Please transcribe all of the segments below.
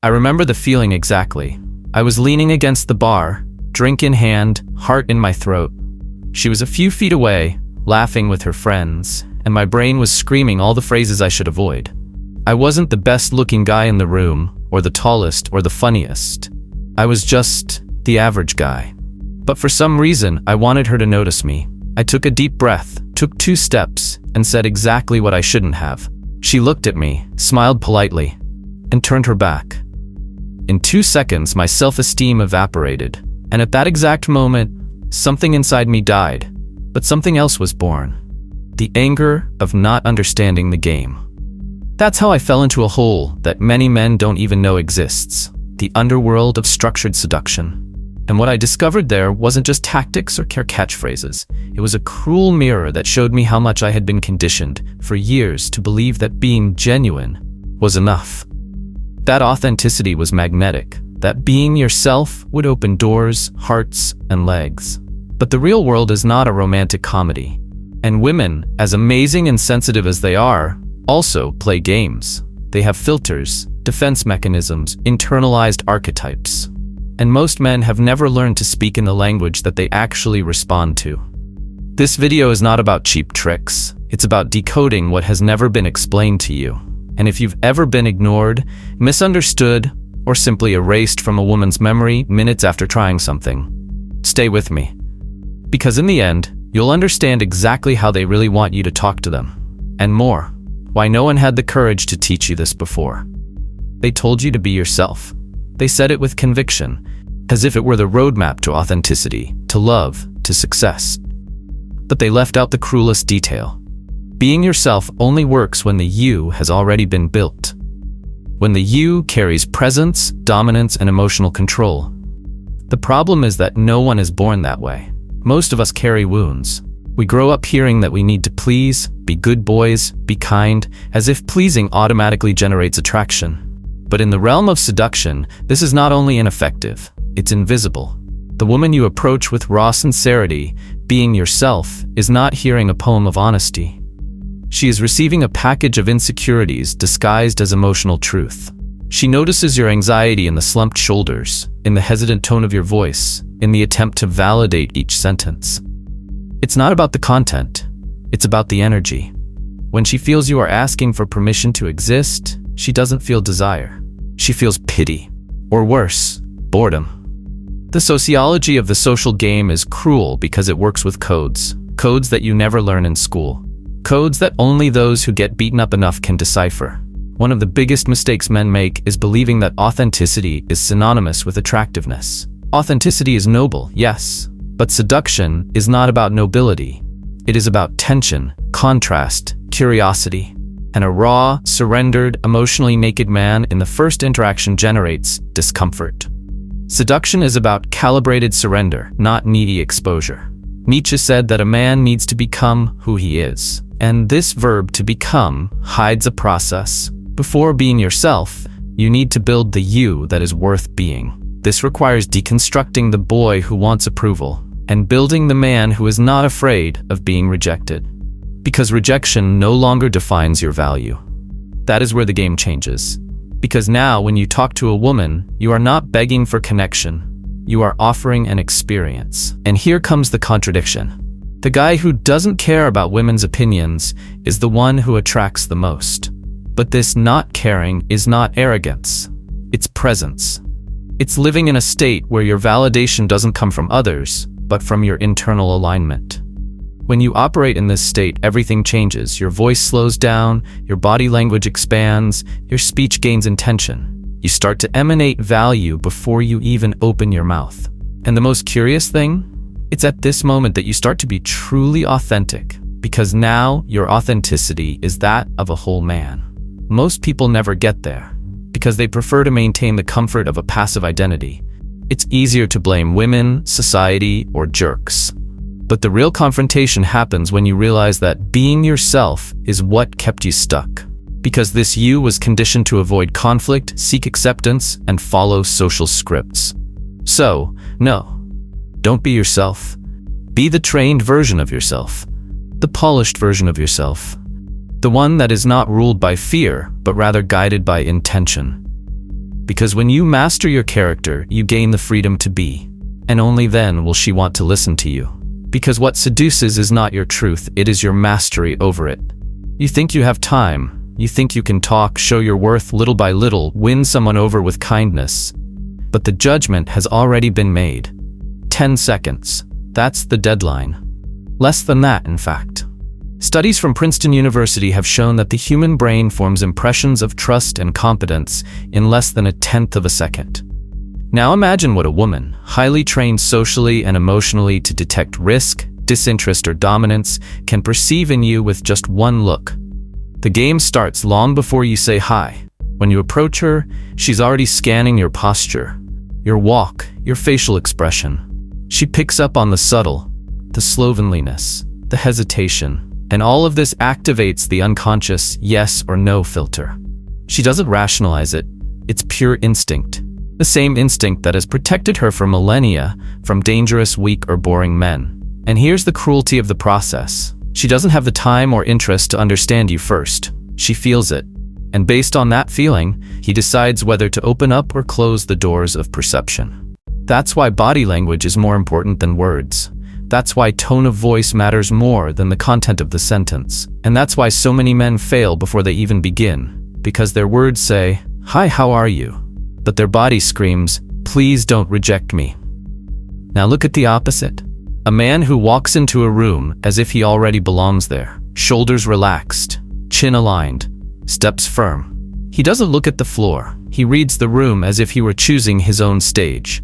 I remember the feeling exactly. I was leaning against the bar, drink in hand, heart in my throat. She was a few feet away, laughing with her friends, and my brain was screaming all the phrases I should avoid. I wasn't the best-looking guy in the room, or the tallest, or the funniest. I was just the average guy. But for some reason, I wanted her to notice me. I took a deep breath, took 2 steps, and said exactly what I shouldn't have. She looked at me, smiled politely, and turned her back. In 2 seconds, my self-esteem evaporated, and at that exact moment, something inside me died, but something else was born. The anger of not understanding the game. That's how I fell into a hole that many men don't even know exists, the underworld of structured seduction. And what I discovered there wasn't just tactics or catchphrases. It was a cruel mirror that showed me how much I had been conditioned for years to believe that being genuine was enough. That authenticity was magnetic, that being yourself would open doors, hearts, and legs. But the real world is not a romantic comedy. And women, as amazing and sensitive as they are, also play games. They have filters, defense mechanisms, internalized archetypes. And most men have never learned to speak in the language that they actually respond to. This video is not about cheap tricks. It's about decoding what has never been explained to you. And if you've ever been ignored, misunderstood, or simply erased from a woman's memory minutes after trying something, stay with me. Because in the end, you'll understand exactly how they really want you to talk to them. And more, why no one had the courage to teach you this before. They told you to be yourself. They said it with conviction, as if it were the roadmap to authenticity, to love, to success. But they left out the cruelest detail. Being yourself only works when the you has already been built. When the you carries presence, dominance, and emotional control. The problem is that no one is born that way. Most of us carry wounds. We grow up hearing that we need to please, be good boys, be kind, as if pleasing automatically generates attraction. But in the realm of seduction, this is not only ineffective, it's invisible. The woman you approach with raw sincerity, being yourself, is not hearing a poem of honesty. She is receiving a package of insecurities disguised as emotional truth. She notices your anxiety in the slumped shoulders, in the hesitant tone of your voice, in the attempt to validate each sentence. It's not about the content, it's about the energy. When she feels you are asking for permission to exist, she doesn't feel desire. She feels pity, or worse, boredom. The sociology of the social game is cruel because it works with codes that you never learn in school. Codes that only those who get beaten up enough can decipher. One of the biggest mistakes men make is believing that authenticity is synonymous with attractiveness. Authenticity is noble, yes, but seduction is not about nobility. It is about tension, contrast, curiosity. And a raw, surrendered, emotionally naked man in the first interaction generates discomfort. Seduction is about calibrated surrender, not needy exposure. Nietzsche said that a man needs to become who he is. And this verb to become hides a process. Before being yourself, you need to build the you that is worth being. This requires deconstructing the boy who wants approval and building the man who is not afraid of being rejected. Because rejection no longer defines your value. That is where the game changes. Because now when you talk to a woman, you are not begging for connection. You are offering an experience. And here comes the contradiction. The guy who doesn't care about women's opinions is the one who attracts the most. But this not caring is not arrogance. It's presence. It's living in a state where your validation doesn't come from others, but from your internal alignment. When you operate in this state, everything changes. Your voice slows down, your body language expands, your speech gains intention. You start to emanate value before you even open your mouth. And the most curious thing? It's at this moment that you start to be truly authentic, because now your authenticity is that of a whole man. Most people never get there, because they prefer to maintain the comfort of a passive identity. It's easier to blame women, society, or jerks. But the real confrontation happens when you realize that being yourself is what kept you stuck. Because this you was conditioned to avoid conflict, seek acceptance, and follow social scripts. So, no. Don't be yourself. Be the trained version of yourself. The polished version of yourself. The one that is not ruled by fear, but rather guided by intention. Because when you master your character, you gain the freedom to be. And only then will she want to listen to you. Because what seduces is not your truth, it is your mastery over it. You think you have time. You think you can talk, show your worth little by little, win someone over with kindness. But the judgment has already been made. 10 seconds. That's the deadline. Less than that, in fact. Studies from Princeton University have shown that the human brain forms impressions of trust and competence in less than 1/10 of a second. Now imagine what a woman, highly trained socially and emotionally to detect risk, disinterest, or dominance, can perceive in you with just one look. The game starts long before you say hi. When you approach her, she's already scanning your posture, your walk, your facial expression. She picks up on the subtle, the slovenliness, the hesitation, and all of this activates the unconscious yes or no filter. She doesn't rationalize it. It's pure instinct. The same instinct that has protected her for millennia from dangerous, weak, or boring men. And here's the cruelty of the process. She doesn't have the time or interest to understand you first. She feels it. And based on that feeling, he decides whether to open up or close the doors of perception. That's why body language is more important than words. That's why tone of voice matters more than the content of the sentence. And that's why so many men fail before they even begin. Because their words say, "Hi, how are you?" But their body screams, "Please don't reject me." Now look at the opposite. A man who walks into a room as if he already belongs there, shoulders relaxed, chin aligned, steps firm. He doesn't look at the floor. He reads the room as if he were choosing his own stage.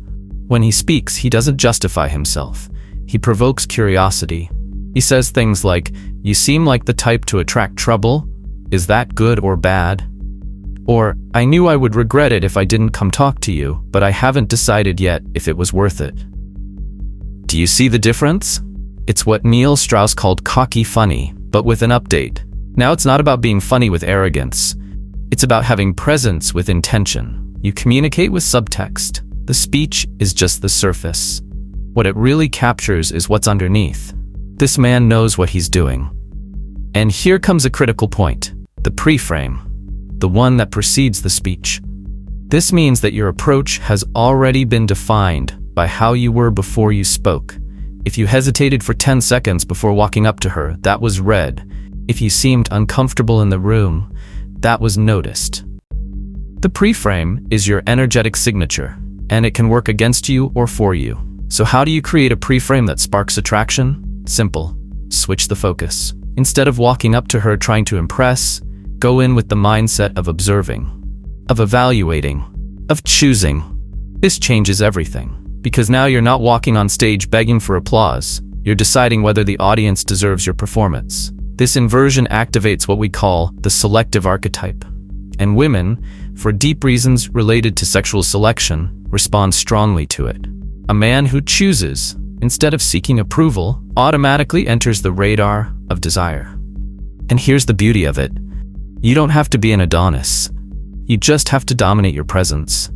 When he speaks, he doesn't justify himself. He provokes curiosity. He says things like, "You seem like the type to attract trouble. Is that good or bad?" Or, "I knew I would regret it if I didn't come talk to you, but I haven't decided yet if it was worth it." Do you see the difference? It's what Neil Strauss called cocky funny, but with an update. Now it's not about being funny with arrogance. It's about having presence with intention. You communicate with subtext. The speech is just the surface. What it really captures is what's underneath. This man knows what he's doing. And here comes a critical point. The preframe. The one that precedes the speech. This means that your approach has already been defined by how you were before you spoke. If you hesitated for 10 seconds before walking up to her, that was read. If you seemed uncomfortable in the room, that was noticed. The preframe is your energetic signature, and it can work against you or for you. So how do you create a preframe that sparks attraction? Simple. Switch the focus. Instead of walking up to her trying to impress, go in with the mindset of observing, of evaluating, of choosing. This changes everything. Because now you're not walking on stage begging for applause. You're deciding whether the audience deserves your performance. This inversion activates what we call the selective archetype. And women, for deep reasons related to sexual selection, respond strongly to it. A man who chooses, instead of seeking approval, automatically enters the radar of desire. And here's the beauty of it. You don't have to be an Adonis. You just have to dominate your presence.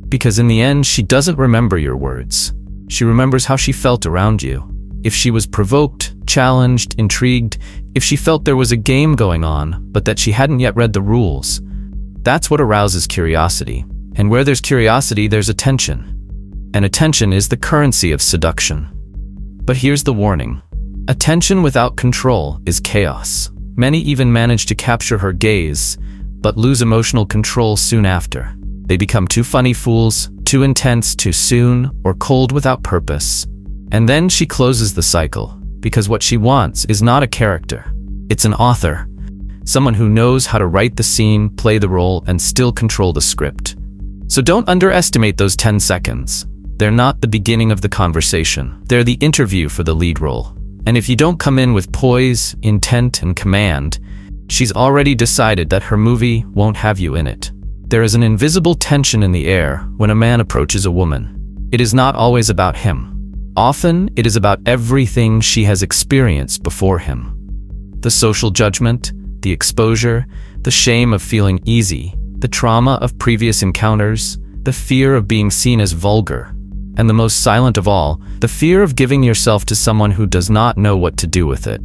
Because in the end, she doesn't remember your words. She remembers how she felt around you. If she was provoked, challenged, intrigued, if she felt there was a game going on, but that she hadn't yet read the rules. That's what arouses curiosity. And where there's curiosity, there's attention. And attention is the currency of seduction. But here's the warning. Attention without control is chaos. Many even manage to capture her gaze, but lose emotional control soon after. They become too funny fools, too intense too soon, or cold without purpose. And then she closes the cycle, because what she wants is not a character. It's an author. Someone who knows how to write the scene, play the role, and still control the script. So don't underestimate those 10 seconds. They're not the beginning of the conversation. They're the interview for the lead role. And if you don't come in with poise, intent, and command, she's already decided that her movie won't have you in it. There is an invisible tension in the air when a man approaches a woman. It is not always about him. Often, it is about everything she has experienced before him. The social judgment, the exposure, the shame of feeling easy, the trauma of previous encounters, the fear of being seen as vulgar, and the most silent of all, the fear of giving yourself to someone who does not know what to do with it.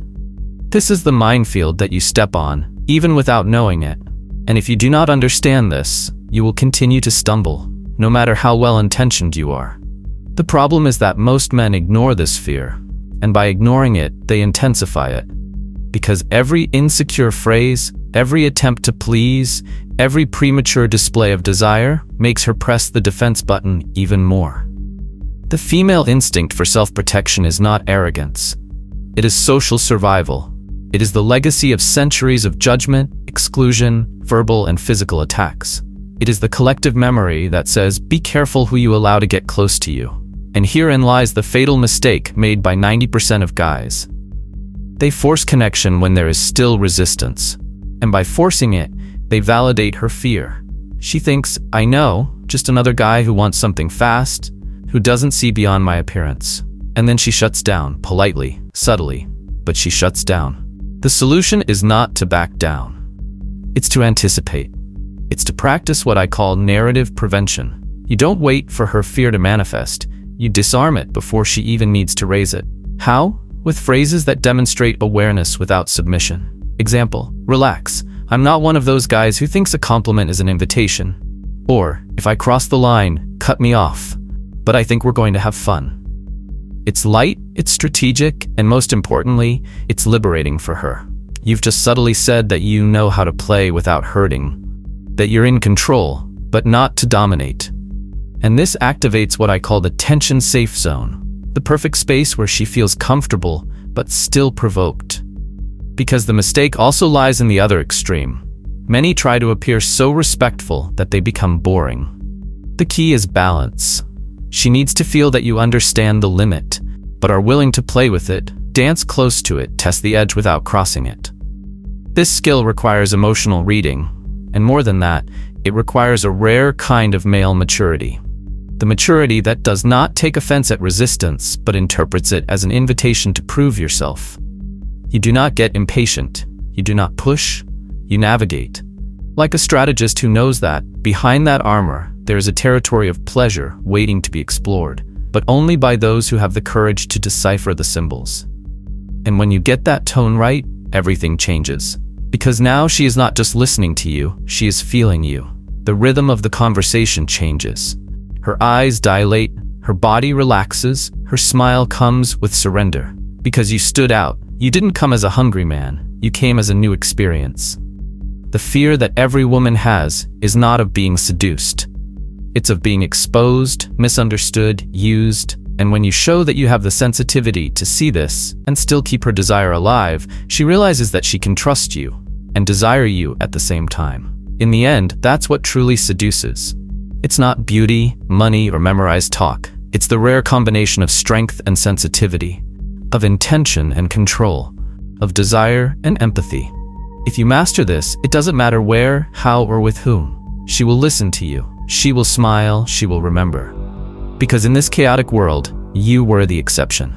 This is the minefield that you step on, even without knowing it. And if you do not understand this, you will continue to stumble, no matter how well-intentioned you are. The problem is that most men ignore this fear, and by ignoring it, they intensify it. Because every insecure phrase, every attempt to please, every premature display of desire makes her press the defense button even more. The female instinct for self-protection is not arrogance. It is social survival. It is the legacy of centuries of judgment, exclusion, verbal and physical attacks. It is the collective memory that says, be careful who you allow to get close to you. And herein lies the fatal mistake made by 90% of guys. They force connection when there is still resistance. And by forcing it, they validate her fear. She thinks, I know, just another guy who wants something fast, who doesn't see beyond my appearance. And then she shuts down, politely, subtly, but she shuts down. The solution is not to back down. It's to anticipate. It's to practice what I call narrative prevention. You don't wait for her fear to manifest. You disarm it before she even needs to raise it. How? With phrases that demonstrate awareness without submission. Example, relax. I'm not one of those guys who thinks a compliment is an invitation. Or, if I cross the line, cut me off. But I think we're going to have fun. It's light, it's strategic, and most importantly, it's liberating for her. You've just subtly said that you know how to play without hurting. That you're in control, but not to dominate. And this activates what I call the tension safe zone. The perfect space where she feels comfortable, but still provoked. Because the mistake also lies in the other extreme. Many try to appear so respectful that they become boring. The key is balance. She needs to feel that you understand the limit, but are willing to play with it, dance close to it, test the edge without crossing it. This skill requires emotional reading, and more than that, it requires a rare kind of male maturity. The maturity that does not take offense at resistance, but interprets it as an invitation to prove yourself. You do not get impatient. You do not push. You navigate. Like a strategist who knows that, behind that armor, there is a territory of pleasure waiting to be explored, but only by those who have the courage to decipher the symbols. And when you get that tone right, everything changes. Because now she is not just listening to you, she is feeling you. The rhythm of the conversation changes. Her eyes dilate, her body relaxes, her smile comes with surrender. Because you stood out, you didn't come as a hungry man, you came as a new experience. The fear that every woman has is not of being seduced. It's of being exposed, misunderstood, used, and when you show that you have the sensitivity to see this and still keep her desire alive, she realizes that she can trust you and desire you at the same time. In the end, that's what truly seduces. It's not beauty, money, or memorized talk. It's the rare combination of strength and sensitivity, of intention and control, of desire and empathy. If you master this, it doesn't matter where, how, or with whom. She will listen to you. She will smile. She will remember. Because in this chaotic world, you were the exception.